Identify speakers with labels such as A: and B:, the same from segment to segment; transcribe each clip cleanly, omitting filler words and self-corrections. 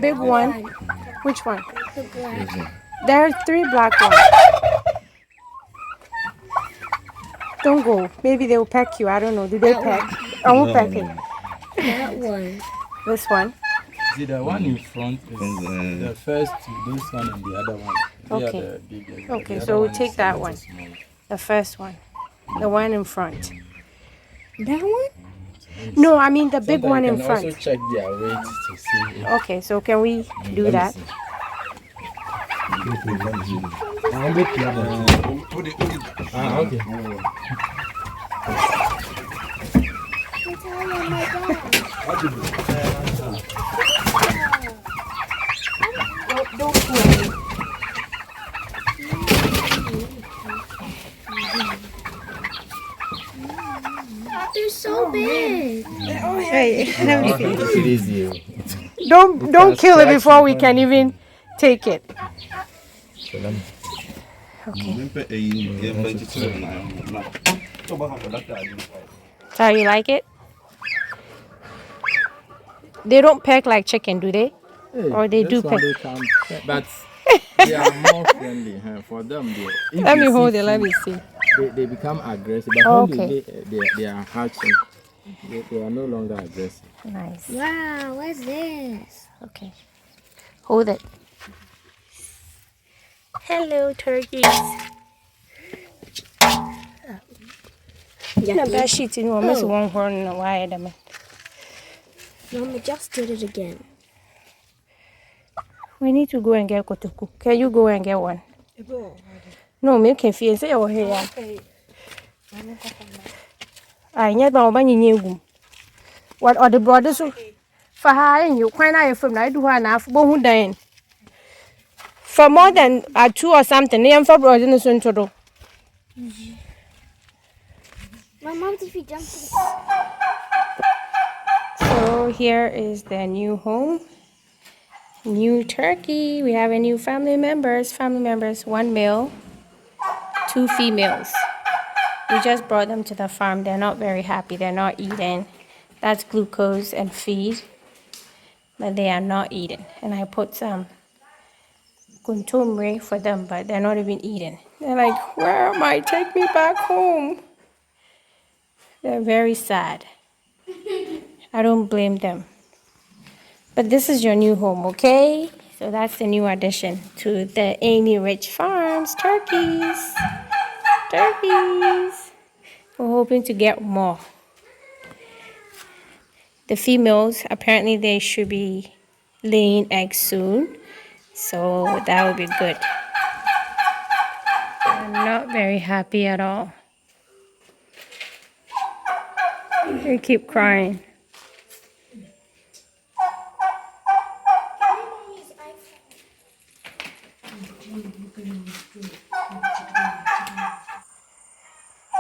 A: Big one. Which one?
B: The black.
A: There are 3 black ones. Don't go. Maybe they'll peck you. I don't know. Do they
B: That
A: peck?
B: one.
A: I won't peck it.
B: That one.
A: This one.
C: See, the one in front is the first two, this one and the other one. They
A: Okay.
C: are the biggest.
A: Okay,
C: The
A: so
C: other
A: we'll
C: one
A: take
C: is
A: that
C: a little
A: one.
C: small.
A: The first one. The one in front.
B: That one?
A: No, I mean the big
C: Sometimes
A: one
C: you
A: in
C: can
A: front.
C: also check their weight to see.
A: Okay, so can we do
C: Let me
A: that?
C: see. Okay.
A: Don't play.
B: They're so big.
A: Hey, let me see.
C: It's easy.
A: Don't kill it before we can even take it.
C: So let me.
A: So you like it? They don't peck like chicken, do they?
C: Hey,
A: Or they do
C: this one
A: peck.
C: they can peck, but they are more friendly. For them, if
A: Let
C: they
A: me
C: see
A: hold it. Let
C: food,
A: me see.
C: they become aggressive. But
A: Oh,
C: when
A: okay.
C: they are hatching, they are no longer aggressive.
A: Nice.
B: Wow, what's this?
A: Okay. Hold it. Hello, turkeys. Na
B: Yucky.
A: bad shit in one. Miss
B: Oh.
A: one horn and a wire. Them.
B: Mama just did it again.
A: We need to go and get kotoku. Can you go and get one? No, me can feel say over here. I need my money new. What are the brothers? For her and you, when I from I do enough, but who dying? For more than 2 or something, I am for brothers in the central.
B: My mom if you jump to the
A: So here is the new home. New turkey. We have a new family members. 1 male, 2 females. We just brought them to the farm. They're not very happy. They're not eating. That's glucose and feed. But they are not eating. And I put some kuntumre for them, but they're not even eating. They're like, where am I? Take me back home. They're very sad. I don't blame them. But this is your new home, okay? So that's the new addition to the Amy Rich Farms turkeys. Turkeys. We're hoping to get more. The females, apparently they should be laying eggs soon. So that would be good. I'm not very happy at all. They keep crying.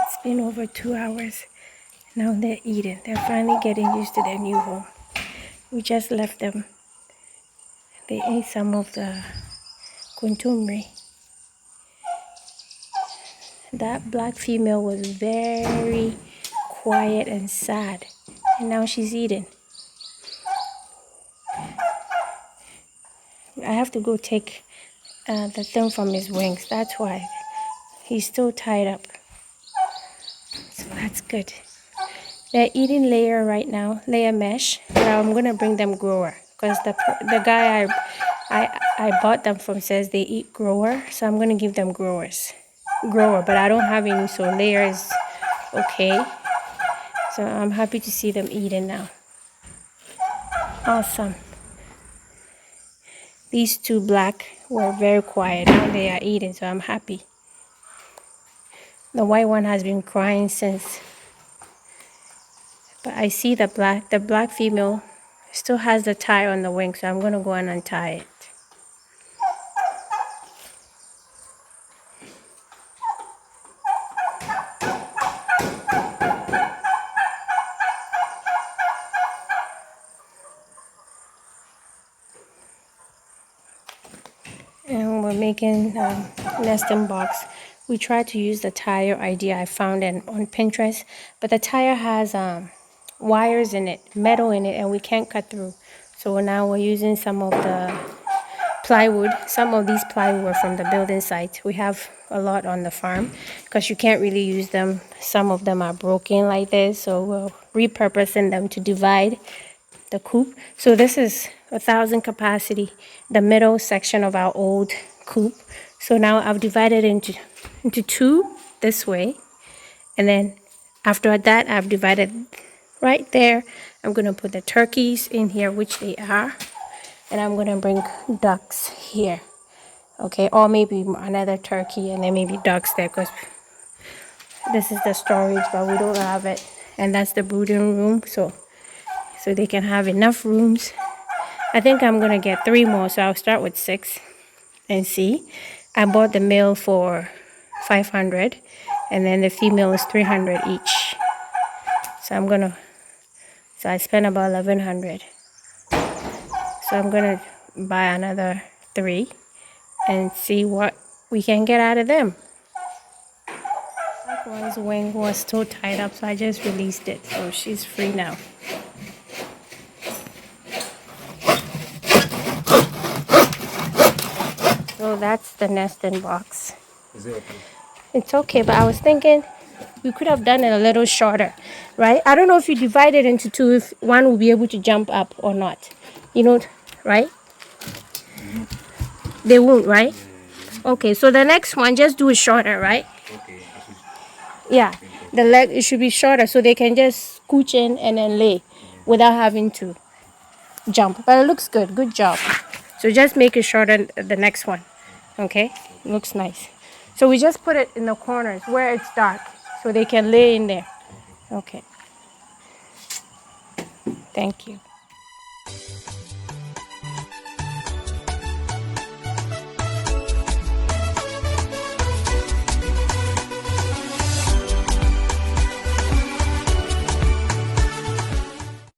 A: It's been over 2 hours. Now they're eating. They're finally getting used to their new home. We just left them. They ate some of the kuntumri. That black female was very quiet and sad. And now she's eating. I have to go take the thing from his wings. That's why. He's still tied up. So that's good. They're eating layer right now, layer mesh. But I'm gonna bring them grower because the guy I bought them from says they eat grower, so I'm gonna give them grower. But I don't have any, so layer is okay. So I'm happy to see them eating now. Awesome. These 2 black were very quiet. Now they are eating, so I'm happy. The white one has been crying since. But I see the black female still has the tie on the wing, so I'm gonna go and untie it. And we're making nesting box. We tried to use the tire idea I found on Pinterest, but the tire has wires in it, metal in it, and we can't cut through. So now we're using some of the plywood. Some of these plywood were from the building site. We have a lot on the farm because you can't really use them. Some of them are broken like this, so we're repurposing them to divide the coop. So this is 1,000 capacity, the middle section of our old coop. So now I've divided into two this way, and then after that I've divided right there. I'm gonna put the turkeys in here, which they are, and I'm gonna bring ducks here. Okay, or maybe another turkey and then maybe ducks there, because this is the storage, but we don't have it. And that's the brooding room, so they can have enough rooms. I think I'm gonna get 3 more, so I'll start with 6 and see. I bought the male for 500, and then the female is 300 each. So I spent about 1,100. So I'm gonna buy another 3 and see what we can get out of them. One's wing was still tied up, so I just released it, so she's free now. So that's the nesting box.
C: Is it okay?
A: It's okay, but I was thinking we could have done it a little shorter, right? I don't know if you divide it into 2, if one will be able to jump up or not. You know, right? They won't, right? Okay, so the next one, just do it shorter, right?
C: Okay.
A: Yeah, the leg, it should be shorter so they can just scooch in and then lay without having to jump. But it looks good. Good job. So just make it shorter the next one. Okay? Looks nice. So we just put it in the corners where it's dark so they can lay in there. Okay. Thank you.